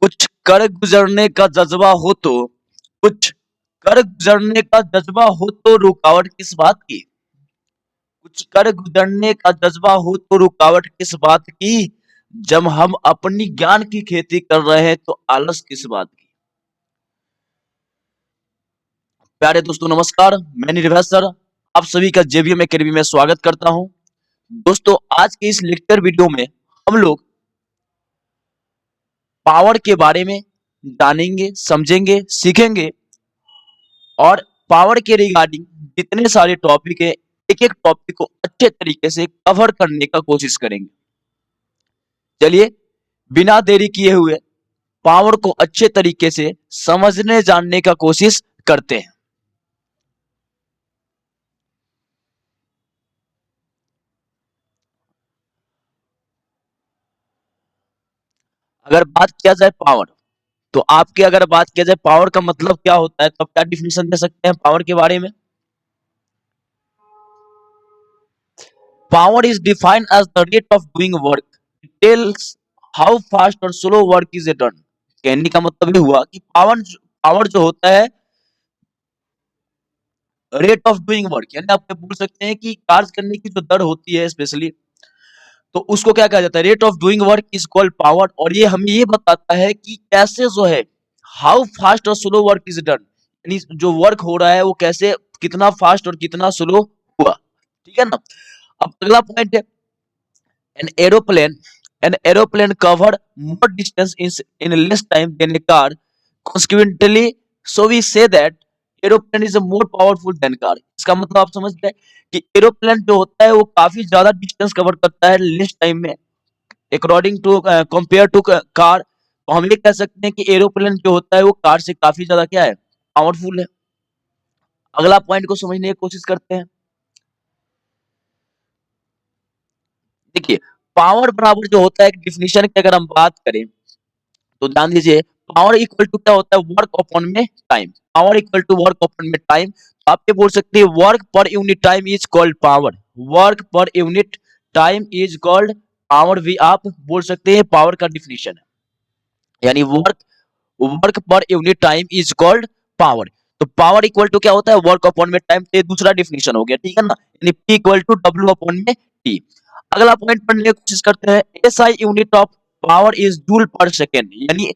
कुछ कर गुजरने का जज्बा हो तो कुछ कर गुजरने का जज्बा हो तो रुकावट किस बात की। कुछ कर गुजरने का जज्बा हो तो रुकावट किस बात की। जब हम अपनी ज्ञान की खेती कर रहे हैं तो आलस किस बात की। प्यारे दोस्तों नमस्कार, मैं निर्भय सर आप सभी का जेबीएम एकेडमी में स्वागत करता हूं। दोस्तों आज के इस लेक्चर वीडियो में हम लोग पावर के बारे में जानेंगे, समझेंगे, सीखेंगे और पावर के रिगार्डिंग जितने सारे टॉपिक है एक एक टॉपिक को अच्छे तरीके से कवर करने का कोशिश करेंगे। चलिए बिना देरी किए हुए पावर को अच्छे तरीके से समझने जानने का कोशिश करते हैं। अगर बात किया जाए पावर तो आपके अगर बात किया जाए पावर का मतलब क्या होता है तो आप क्या डिफिनेशन दे सकते हैं पावर के बारे में। Power is defined as the rate of doing work. It tells how fast or slow work is done. कहने का मतलब ये हुआ कि पावर जो होता है रेट ऑफ डूइंग वर्क, यानी आप बोल सकते हैं कि कार्य करने की जो दर होती है स्पेशली, तो उसको क्या कहा जाता है, rate of doing work is called power. और ये हमें ये बताता है कि कैसे जो है हाउ फास्ट और स्लो वर्क इज डन, यानी जो वर्क हो रहा है वो कैसे कितना फास्ट और कितना स्लो हुआ। ठीक है ना। अब अगला पॉइंट है An aeroplane an aeroplane covered more distance in less time than a car. Consequently, so we say that aeroplane is a more powerful than car. इसका मतलब आप समझ गए कि एरोप्लेन जो होता है वो काफी ज्यादा डिस्टेंस कवर करता है लेस टाइम में according to compare to car. तो हम ये कह सकते हैं कि एरोप्लेन जो होता है वो कार से काफी ज्यादा क्या है, पावरफुल है। अगला पॉइंट को समझने की कोशिश करते हैं। देखिए पावर बराबर जो होता है एक डिफिनेशन की अगर हम बात करें तो ध्यान दीजिए, पावर इक्वल टू क्या होता है, वर्क अपॉन में time. Power equal to work upon में टाइम। तो आप ये बोल सकते हैं work per unit time is called power. Work per unit time is called power भी आप बोल सकते हैं पावर का डिफिनेशन है, यानी work work per unit time is called power. तो पावर इक्वल टू क्या होता है, वर्क अपॉन में टाइम। ये दूसरा डिफिनेशन हो गया, ठीक है ना, यानी P equal to W upon में T। अगला पॉइंट पढ़ने की कोशिश करते हैं, SI unit of power is joule per second, यानी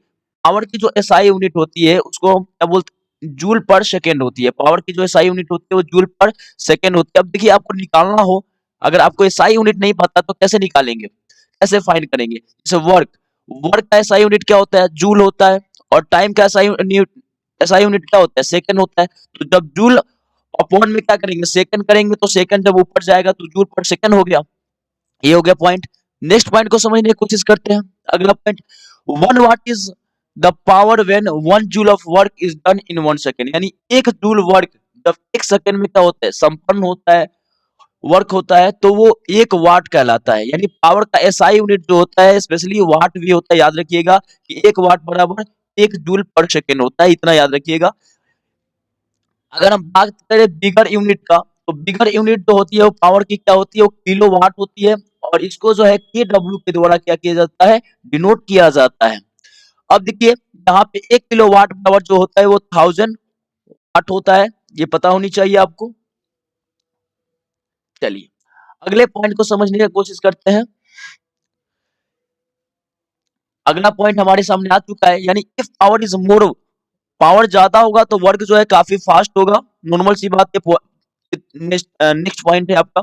पावर की जो एसआई यूनिट होती है उसको हम क्या बोलते हैं, जूल पर सेकेंड होती है। पावर की जो एसआई यूनिट होती है वो जूल पर सेकेंड होती है। अब देखिए आपको निकालना हो, अगर आपको एसआई यूनिट नहीं पता तो कैसे निकालेंगे, कैसे फाइंड करेंगे। जैसे वर्क, वर्क का एसआई यूनिट क्या होता है, जूल होता है। और टाइम का एसआई यूनिट क्या होता है, सेकंड होता है। तो जब जूल अपॉन में क्या करेंगे, सेकंड करेंगे, तो सेकंड जब ऊपर जाएगा तो जूल पर सेकंड हो गया। ये हो गया पॉइंट। नेक्स्ट पॉइंट को समझने की कोशिश करते हैं। अगला point, one what is the power when one joule of work is done in 1 second, यानी एक जूल वर्क जब 1 सेकेंड में क्या होता है, संपन्न होता है, वर्क होता है, तो वो 1 वाट कहलाता है। यानी पावर का एसआई यूनिट जो होता है स्पेशली वाट भी होता है, याद रखिएगा कि 1 वाट बराबर 1 जूल पर सेकेंड होता है, इतना याद रखिएगा। अगर हम बात करें बिगर यूनिट का, तो बिगर यूनिट जो होती है वो पावर की क्या होती है, वो किलो वाट होती है। और इसको जो है के डब्ल्यू के द्वारा क्या किया जाता है, डिनोट किया जाता है। अब देखिए यहाँ पे 1 किलो वाट बराबर जो होता है वो 1000 वाट होता है, ये पता होनी चाहिए आपको। चलिए अगले पॉइंट को समझने की कोशिश करते हैं। अगला पॉइंट हमारे सामने आ चुका है, यानी if power is more, power ज्यादा होगा तो वर्क जो है काफी फास्ट होगा, नॉर्मल सी बात है। नेक्स्ट पॉइंट है आपका,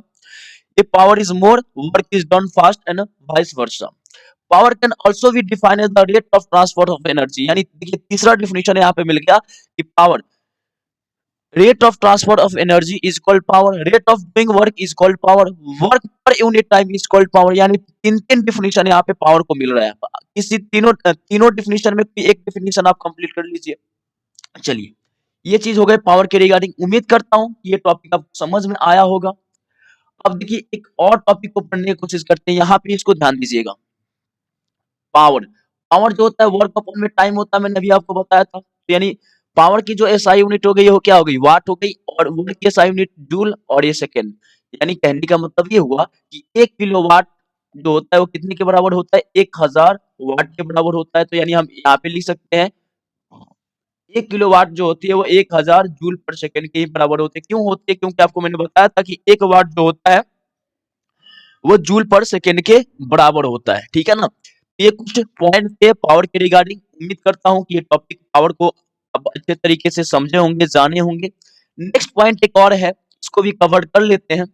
if power is more work is done fast and vice versa. Power can also be defined as the rate of transfer of energy, यानी देखिए तीसरा डिफिनेशन यहाँ पे मिल गया कि power, rate of transfer of energy is called power, rate of doing work is called power, work per unit time is called power. यानी तीन तीन डिफिनेशन यहाँ पे पावर को मिल रहा है। किसी तीनों डिफिनेशन में एक डिफिनेशन आप कंप्लीट कर लीजिए। चलिए ये चीज हो गई पावर के रिगार्डिंग। उम्मीद करता हूं ये टॉपिक आपको समझ में आया होगा। अब देखिए एक और टॉपिक को पढ़ने की कोशिश करते हैं, यहाँ पे इसको ध्यान दीजिएगा। पावर, पावर जो होता है वर्क अपॉन में टाइम होता है, मैंने अभी आपको बताया था। तो यानी पावर की जो एसआई यूनिट हो गई वो क्या हो गई, वाट हो गई, और वर्क की एसआई यूनिट जूल और ये सेकेंड। यानी कहने का मतलब ये हुआ कि 1 किलो वाट जो होता है वो कितने के बराबर होता है, 1000 वाट के बराबर होता है, तो यानी हम यहाँ पे लिख सकते हैं 1 किलोवाट जो होती है वो 1000 जूल पर सेकंड के ही बराबर होती है। क्यों होती है? क्योंकि आपको मैंने बताया था कि 1 वाट जो होता है वो जूल पर सेकंड के बराबर होता है, ठीक है ना? ये कुछ पॉइंट थे पावर के रिगार्डिंग। उम्मीद करता हूँ कि ये टॉपिक पावर को अब अच्छे तरीके से समझे होंगे, जाने होंगे। नेक्स्ट पॉइंट एक और है, इसको भी कवर कर लेते हैं।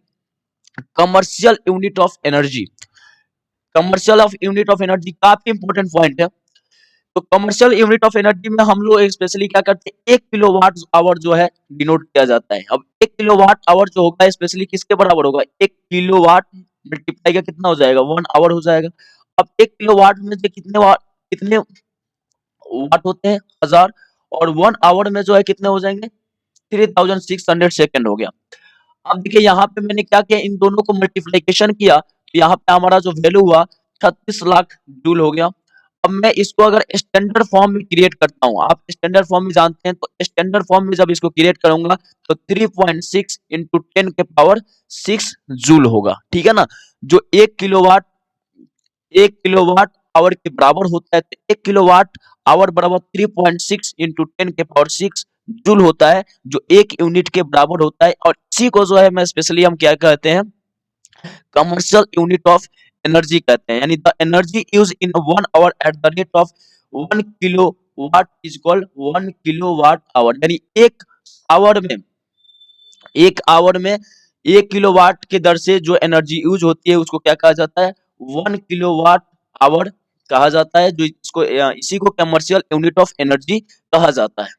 Commercial unit of energy. Commercial of unit of energy काफी इंपॉर्टेंट पॉइंट है। तो कमर्शियल यूनिट ऑफ एनर्जी में हम लोग स्पेशली क्या करते हैं, 1 किलोवाट आवर जो है डिनोट किया जाता है। अब 1 किलोवाट आवर जो होगा स्पेशली किसके बराबर होगा? 1 किलोवाट मल्टीप्लाई का कितना हो जाएगा? 1 आवर हो जाएगा। अब 1 किलोवाट में से कितने वाट होते हैं? 1000। और 1 आवर में जो है कितने हो जाएंगे? 3600 सेकंड हो गया। अब देखिए यहाँ पे मैंने क्या किया, इन दोनों को मल्टीप्लिकेशन किया, तो यहाँ पे हमारा जो वैल्यू हुआ 36 लाख जूल हो गया। अब मैं इसको अगर स्टैंडर्ड फॉर्म में क्रिएट करता हूँ, आप स्टैंडर्ड फॉर्म में जानते हैं, तो स्टैंडर्ड फॉर्म में जब इसको क्रिएट करूंगा तो 3.6 इंटू 10 के पावर 6 जूल होगा, ठीक है ना? जो 1 किलोवाट आवर के बराबर होता है, तो 1 किलोवाट आवर बराबर 3.6 इंटू 10 के पावर 6 जूल होता है, जो 1 यूनिट के बराबर होता है। और इसी को जो है मैं स्पेशली हम क्या कहते हैं, कमर्शियल यूनिट ऑफ एनर्जी कहते हैं। यानी the energy use in 1 hour at the rate of 1 kilo watt is called 1 kilo watt hour. यानी एक आवर में 1 किलो वाट के दर से जो एनर्जी यूज होती है उसको क्या कहा जाता है? 1 किलो वाट आवर कहा जाता है, जो इसको इसी को कमर्शियल यूनिट ऑफ एनर्जी कहा जाता है।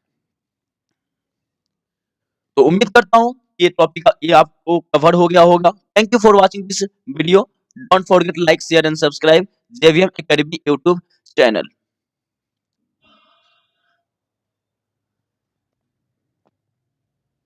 तो उम्मीद करता हूँ ये टॉपिक ये आपको कवर हो गया होगा। Thank you for watching this video. Don't forget like share and subscribe JVM academy YouTube channel.